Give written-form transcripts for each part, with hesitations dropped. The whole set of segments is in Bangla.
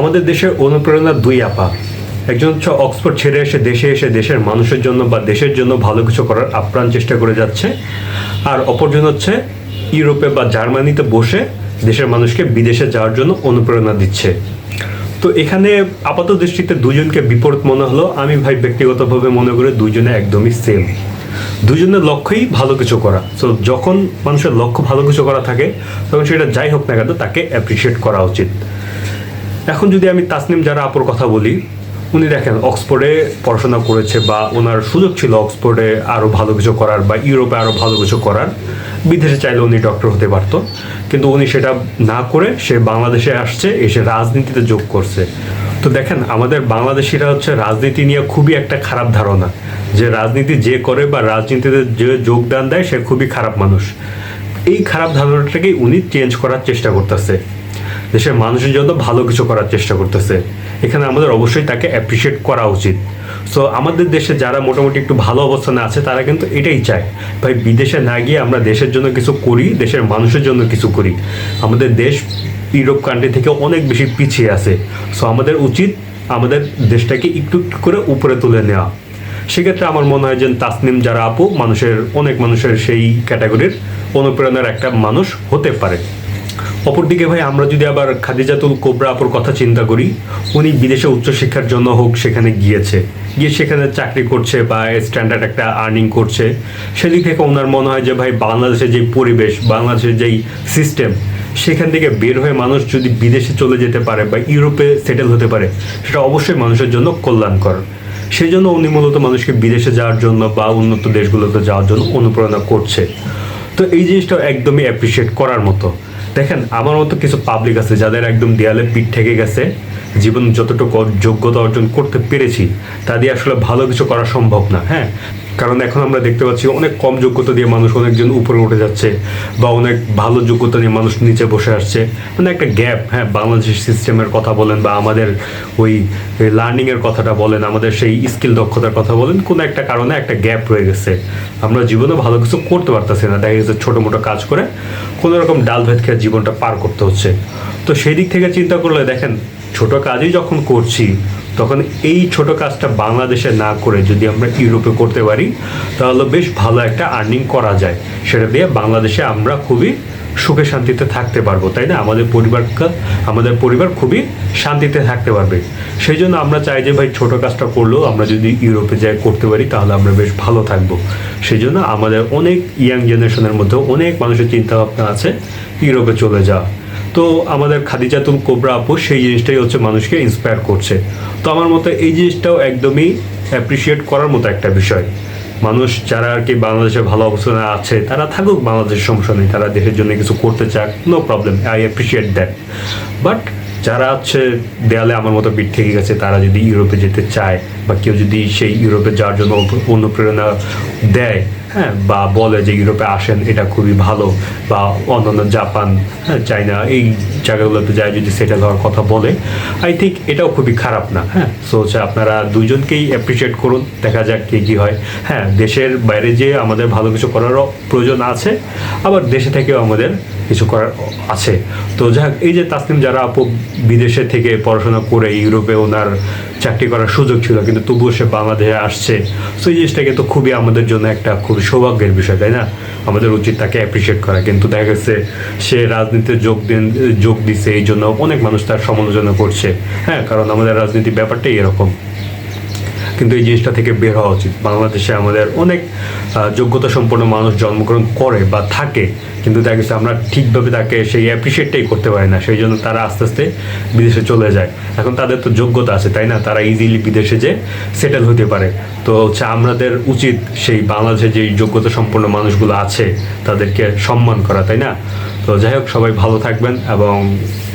আমাদের দেশের অনুপ্রেরণা দুই আপা। একজন হচ্ছে অক্সফোর্ড ছেড়ে এসে দেশের মানুষের জন্য বা দেশের জন্য ভালো কিছু করার আপ্রাণ চেষ্টা করে যাচ্ছে, আর অপরজন হচ্ছে ইউরোপে বা জার্মানিতে বসে দেশের মানুষকে বিদেশে যাওয়ার জন্য অনুপ্রেরণা দিচ্ছে। তো এখানে আপাত দৃষ্টিতে দুজনকে বিপরীত মনে হলো। আমি ভাই ব্যক্তিগতভাবে মনে করি দুজনে একদমই সেম। দুজনের লক্ষ্যই ভালো কিছু করা। তো যখন মানুষের লক্ষ্য ভালো কিছু করা থাকে তখন সেটা যাই হোক না কেন তাকে অ্যাপ্রিসিয়েট করা উচিত। এখন যদি আমি তাসনিম জারা আপুর কথা বলি, উনি দেখেন অক্সফোর্ডে পড়াশোনা করেছে বা ওনার সুযোগ ছিল অক্সফোর্ডে আরও ভালো কিছু করার বা ইউরোপে আরও ভালো কিছু করার। বিদেশে চাইলে উনি ডক্টর হতে পারতো, কিন্তু উনি সেটা না করে সে বাংলাদেশে আসছে, এসে রাজনীতিতে যোগ করছে। তো দেখেন আমাদের বাংলাদেশিরা হচ্ছে রাজনীতি নিয়ে খুবই একটা খারাপ ধারণা, যে রাজনীতি যে করে বা রাজনীতিতে যে যোগদান দেয় সে খুবই খারাপ মানুষ। এই খারাপ ধারণাটাকেই উনি চেঞ্জ করার চেষ্টা করতেছে, দেশের মানুষের জন্য ভালো কিছু করার চেষ্টা করতেছে। এখানে আমাদের অবশ্যই তাকে অ্যাপ্রিসিয়েট করা উচিত। সো আমাদের দেশে যারা মোটামুটি একটু ভালো অবস্থানে আছে তারা কিন্তু এটাই চায়, ভাই বিদেশে না গিয়ে আমরা দেশের জন্য কিছু করি, দেশের মানুষের জন্য কিছু করি। আমাদের দেশ ইউরোপ কান্ট্রি থেকে অনেক বেশি পিছিয়ে আছে। সো আমাদের উচিত আমাদের দেশটাকে একটু একটু করে উপরে তুলে নেওয়া। সেক্ষেত্রে আমার মনে হয় যে তাসনিম জারা আপু অনেক মানুষের সেই ক্যাটাগরির অনুপ্রেরণার একটা মানুষ হতে পারে। অপরদিকে ভাই আমরা যদি আবার খাদিজাতুল কোবরা আপুর কথা চিন্তা করি, উনি বিদেশে উচ্চশিক্ষার জন্য হোক সেখানে গিয়ে সেখানে চাকরি করছে বা স্ট্যান্ডার্ড একটা আর্নিং করছে। সেদিক থেকে ওনার মনে হয় যে ভাই বাংলাদেশের যেই পরিবেশ, বাংলাদেশের যেই সিস্টেম, সেখান থেকে বের হয়ে মানুষ যদি বিদেশে চলে যেতে পারে বা ইউরোপে সেটেল হতে পারে, সেটা অবশ্যই মানুষের জন্য কল্যাণকর। সেই জন্য উনি মূলত মানুষকে বিদেশে যাওয়ার জন্য বা উন্নত দেশগুলোতে যাওয়ার জন্য অনুপ্রেরণা করছে। তো এই জিনিসটা একদমই অ্যাপ্রিসিয়েট করার মতো। দেখেন আমার মতো কিছু পাবলিক আছে যাদের একদম দেয়ালে পিঠ ঠেকে গেছে, জীবন যতটুকু যোগ্যতা অর্জন করতে পেরেছি তা দিয়ে আসলে ভালো কিছু করা সম্ভব না। হ্যাঁ, কারণ এখন আমরা দেখতে পাচ্ছি অনেক কম যোগ্যতা দিয়ে মানুষ অনেকজন উপরে উঠে যাচ্ছে বা অনেক ভালো যোগ্যতা নিয়ে মানুষ নিচে বসে আসছে। মানে একটা গ্যাপ। হ্যাঁ, বাংলাদেশের সিস্টেমের কথা বলেন বা আমাদের ওই লার্নিংয়ের কথাটা বলেন, আমাদের সেই স্কিল দক্ষতার কথা বলেন, কোনো একটা কারণে একটা গ্যাপ রয়ে গেছে। আমরা জীবনে ভালো কিছু করতে পারতেছি না, দেখা গেছে ছোটো মোটো কাজ করে কোনো রকম ডাল ভাত খেয়ে জীবনটা পার করতে হচ্ছে। তো সেই দিক থেকে চিন্তা করলে দেখেন ছোট কাজই যখন করছি তখন এই ছোট কাজটা বাংলাদেশে না করে যদি আমরা ইউরোপে করতে পারি তাহলে বেশ ভালো একটা আর্নিং করা যায়। সেটা দিয়ে বাংলাদেশে আমরা খুবই সুখে শান্তিতে থাকতে পারবো, তাই না? আমাদের পরিবার খুবই শান্তিতে থাকতে পারবে। সেই জন্য আমরা চাই যে ভাই ছোট কাজটা করলেও আমরা যদি ইউরোপে যাই করতে পারি তাহলে আমরা বেশ ভালো থাকবো। সেই জন্য আমাদের অনেক ইয়াং জেনারেশনের মধ্যে অনেক মানুষের চিন্তাভাবনা আছে ইউরোপে চলে যাওয়া। তো আমাদের খাদিজাতুল কোবরা আপু সেই জিনিসটাই হচ্ছে মানুষকে ইন্সপায়ার করছে। তো আমার মতে এই জিনিসটাও একদমই অ্যাপ্রিসিয়েট করার মতো একটা বিষয়। মানুষ যারা আর কি বাংলাদেশে ভালো অবস্থানে আছে তারা থাকুক, বাংলাদেশের সমস্যা নেই, তারা দেশের জন্য কিছু করতে চাক, no problem, I appreciate that. But যারা হচ্ছে দেয়ালে আমার মতো পিঠ থেকে গেছে তারা যদি ইউরোপে যেতে চায় বা কেউ যদি সেই ইউরোপে যাওয়ার জন্য অনুপ্রেরণা দেয়, হ্যাঁ, বা বলে যে ইউরোপে আসেন এটা খুবই ভালো, বা অন্যান্য জাপান, হ্যাঁ, চায়না, এই জায়গাগুলোতে যায় যদি সেটেল হওয়ার কথা বলে, আই থিঙ্ক এটাও খুবই খারাপ না। হ্যাঁ, সো হচ্ছে আপনারা দুইজনকেই অ্যাপ্রিসিয়েট করুন, দেখা যাক কে কী হয়। হ্যাঁ, দেশের বাইরে যে আমাদের ভালো কিছু করারও প্রয়োজন আছে, আবার দেশে থেকেও আমাদের কিছু করার আছে। তো যাক, এই যে তাসনিম জারা আপু বিদেশে থেকে পড়াশোনা করে ইউরোপে ওনার চাকরি করার সুযোগ ছিল কিন্তু তবুও সে বাংলাদেশে আসছে, সো এই জিনিসটা কিন্তু খুবই আমাদের জন্য একটা খুবই সৌভাগ্যের বিষয়, তাই না? আমাদের উচিত তাকে অ্যাপ্রিসিয়েট করা। কিন্তু দেখা গেছে সে রাজনীতিতে যোগ দিচ্ছে, এই জন্য অনেক মানুষ তার সমালোচনা করছে। হ্যাঁ, কারণ আমাদের রাজনীতি ব্যাপারটাই এরকম। কিন্তু এই জিনিসটা থেকে বের হওয়া উচিত। বাংলাদেশে আমাদের অনেক যোগ্যতা সম্পন্ন মানুষ জন্মগ্রহণ করে বা থাকে, কিন্তু দেখা গেছে আমরা ঠিকভাবে তাকে সেই অ্যাপ্রিসিয়েটটাই করতে পারি না, সেই জন্য তারা আস্তে আস্তে বিদেশে চলে যায়। এখন তাদের তো যোগ্যতা আছে, তাই না? তারা ইজিলি বিদেশে যে সেটেল হতে পারে। তো হচ্ছে আমাদের উচিত সেই বাংলাদেশে যে যোগ্যতা সম্পন্ন মানুষগুলো আছে তাদেরকে সম্মান করা, তাই না? তো যাই হোক, সবাই ভালো থাকবেন এবং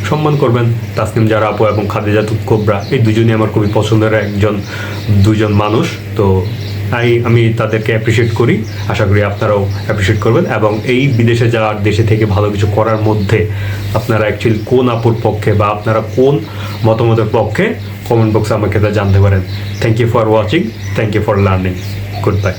সম্মান করবেন তাসনিম জারা আপু এবং খাদিজাতুল কোবরা। এই দুজনই আমার খুবই পছন্দের দুজন মানুষ। তো আমি তাদেরকে অ্যাপ্রিসিয়েট করি, আশা করি আপনারাও অ্যাপ্রিসিয়েট করবেন। এবং এই বিদেশে যাওয়ার, দেশে থেকে ভালো কিছু করার মধ্যে আপনারা অ্যাকচুয়ালি কোন আপুর পক্ষে বা আপনারা কোন মতামতের পক্ষে কমেন্ট বক্সে আমাকে জানতে পারেন। Thank you for watching, thank you for learning, good bye.